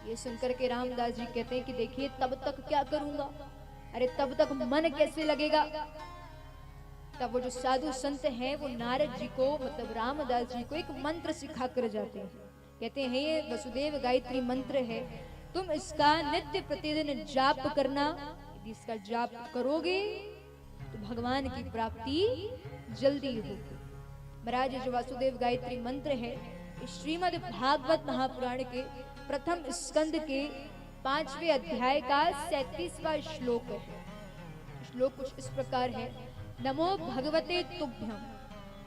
ये सुनकर के रामदास जी कहते हैं कि देखिए तब तक क्या करूंगा, अरे तब तक मन कैसे लगेगा। तब वो जो साधु संत हैं वो नारद जी को मतलब रामदास जी को एक मंत्र सिखा कर जाते हैं। कहते हैं ये वसुदेव गायत्री मंत्र है, तुम इसका नित्य प्रतिदिन जाप करना। यदि इसका जाप करोगे तो भगवान की प्राप्ति जल्दी होगी। महाराज जो वासुदेव गायत्री मंत्र है श्रीमद् भागवत महापुराण के प्रथम स्कंद के 5वें अध्याय का 37वां श्लोक है। श्लोक कुछ इस प्रकार है, नमो भगवते तुभ्यं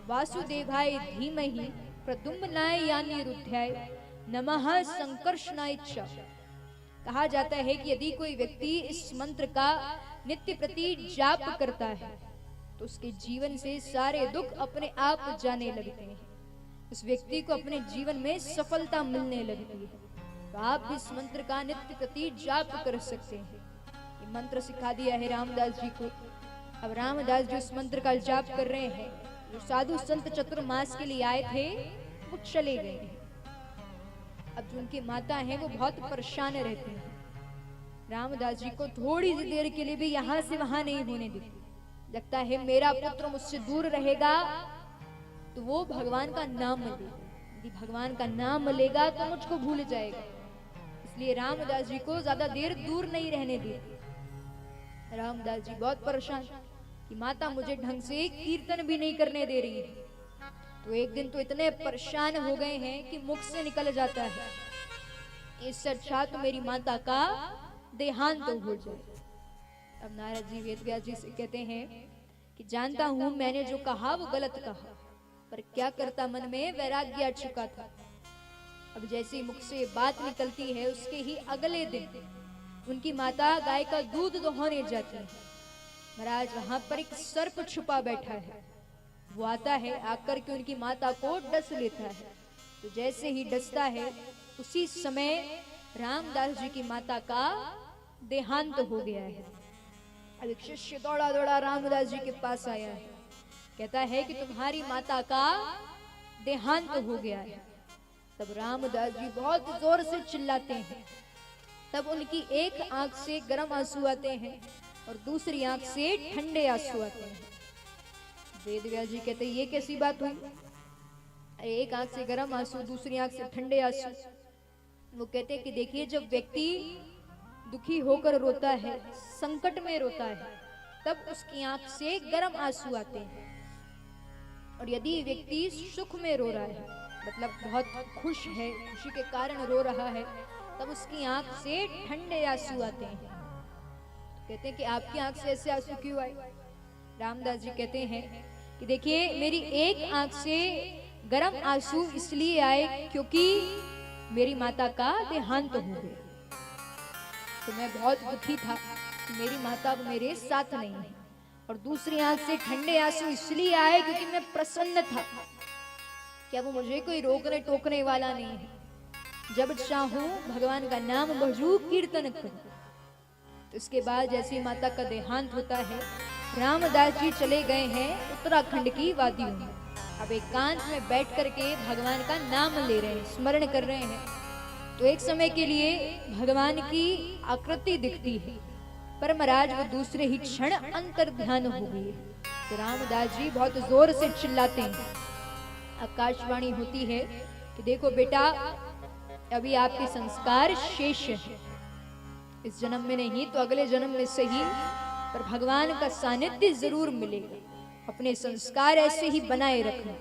वासुदेवाय धीमहि प्रद्युम्नाय यानिरुध्याय नमः संकर्षणाय च। कहा जाता है कि यदि कोई व्यक्ति इस मंत्र का नित्य प्रति जाप करता है तो उसके जीवन से सारे दुख अपने आप जाने लगते हैं, उस व्यक्ति को अपने जीवन में सफलता मिलने लगती है। तो आप भी इस मंत्र का नित्य प्रति जाप कर सकते हैं। ये मंत्र सिखा दिया है रामदास जी को। अब रामदास जी उस मंत्र का जाप कर रहे हैं। जो साधु संत चतुर्मास के लिए आए थे वो चले गए हैं। अब जो उनकी माता हैं वो बहुत परेशान रहती हैं। रामदास जी को थोड़ी सी देर के लिए भी यहाँ से वहां नहीं होने देती। लगता है मेरा पुत्र मुझसे दूर रहेगा तो वो भगवान का नाम लेगा, यदि भगवान का नाम लेगा तो मुझको भूल जाएगा। इसलिए रामदास जी को ज्यादा देर दूर नहीं रहने देती। रामदास जी बहुत परेशान कि माता मुझे ढंग से कीर्तन भी नहीं करने दे रही है। तो एक दिन तो इतने परेशान हो गए हैं कि मुख से निकल जाता है, इससे अच्छा तो मेरी माता का देहांत तो हो जाए। अब नारद जी वेदव्यास जी से कहते हैं कि जानता हूं मैंने जो कहा वो गलत कहा, पर क्या करता मन में वैराग्य आ चुका था। अब जैसे मुख से बात निकलती है उसके ही अगले दिन उनकी माता गाय का दूध दोहने जाती है। महाराज वहां पर एक सर्प छुपा बैठा है, वो आता है आकर के उनकी माता को डस लेता है। तो जैसे ही डसता है उसी समय रामदास जी की माता का देहांत हो गया है। अब एक शिष्य दौड़ा दौड़ा रामदास जी के पास आया है, कहता है कि तुम्हारी माता का देहांत हो गया है। तब रामदास जी बहुत जोर से चिल्लाते हैं। तब उनकी एक आंख से गर्म आंसू आते हैं और दूसरी आंख से ठंडे आंसू आते हैं। वेदव्यास जी कहते ये कैसी बात हुई, एक आंख से गर्म आंसू दूसरी आंख से ठंडे आंसू। वो कहते कि देखिए जब व्यक्ति दुखी होकर रोता है, संकट में रोता है, तब उसकी आंख से गर्म आंसू आते हैं। और यदि व्यक्ति सुख में रो रहा है, मतलब बहुत खुश है, खुशी के कारण रो रहा है, तब उसकी आंख से ठंडे आंसू आते हैं। कहते हैं कि आपकी आंख से ऐसे आंसू क्यों आए। रामदास जी कहते हैं कि देखिए मेरी एक आंख से गर्म आंसू इसलिए आए क्योंकि मेरी माता का देहांत हो गया। तो मैं बहुत दुखी था कि मेरी माता अब मेरे साथ नहीं है। और दूसरी आंख से ठंडे आंसू इसलिए आए क्योंकि मैं प्रसन्न था, क्या वो मुझे कोई रोकने टोकने वाला नहीं है। जब चाहूं भगवान का नाम भजूं, कीर्तन करूं। तो इसके बाद जैसे माता का देहांत होता है, रामदास जी चले गए हैं उत्तराखंड की वादियों में। अब एकांत में बैठ करके भगवान का नाम ले रहे हैं, स्मरण कर रहे हैं। तो एक समय के लिए भगवान की आकृति दिखती है, पर महाराज वो दूसरे ही क्षण अंतर ध्यान हो गई। तो रामदास जी बहुत जोर से चिल्लाते हैं। आकाशवाणी होती है कि देखो बेटा, अभी आपके संस्कार शेष है, इस जन्म में नहीं तो अगले जन्म में सही, पर भगवान का सानिध्य जरूर मिलेगा। अपने संस्कार ऐसे ही बनाए रखना।